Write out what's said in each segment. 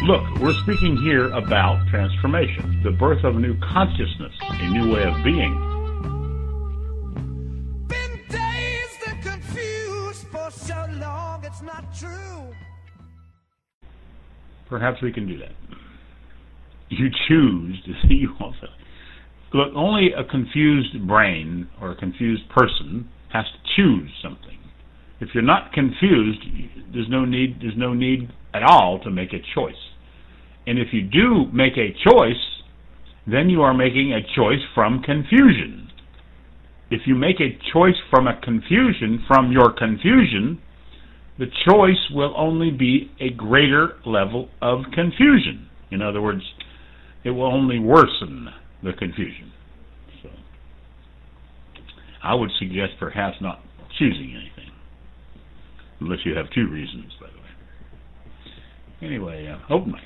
Look, we're speaking here about transformation, the birth of a new consciousness, a new way of being. Been dazed and confused for so long, it's not true. Perhaps we can do that. You choose to see you also. Look, only a confused brain or a confused person has to choose something. If you're not confused, there's no need at all to make a choice. And if you do make a choice, then you are making a choice from confusion. If you make a choice from your confusion, the choice will only be a greater level of confusion. In other words, it will only worsen the confusion. So, I would suggest perhaps not choosing anything, unless you have two reasons, by the way. Anyway, open mic.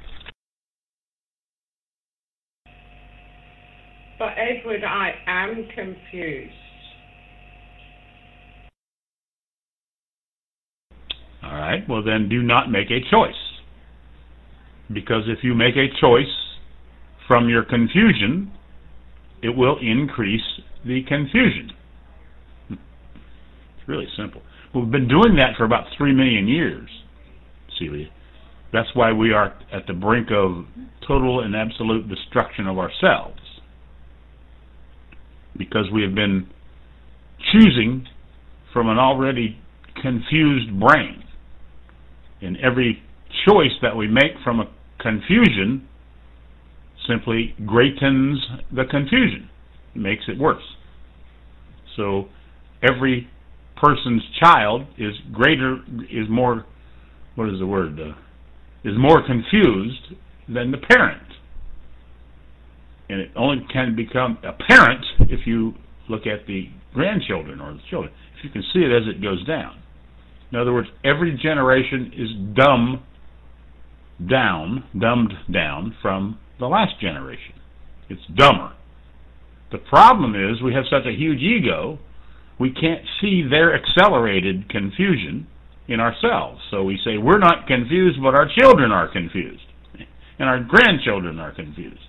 But Edward, I am confused. All right, well then do not make a choice. Because if you make a choice from your confusion, it will increase the confusion. It's really simple. We've been doing that for about 3 million years, Celia. That's why we are at the brink of total and absolute destruction of ourselves. Because we have been choosing from an already confused brain. And every choice that we make from a confusion simply greatens the confusion. It makes it worse. So every person's child is more confused than the parent. And it only can become apparent if you look at the grandchildren or the children. If you can see it as it goes down. In other words, every generation is dumbed down from the last generation. It's dumber. The problem is we have such a huge ego, we can't see their accelerated confusion in ourselves. So we say we're not confused, but our children are confused. And our grandchildren are confused.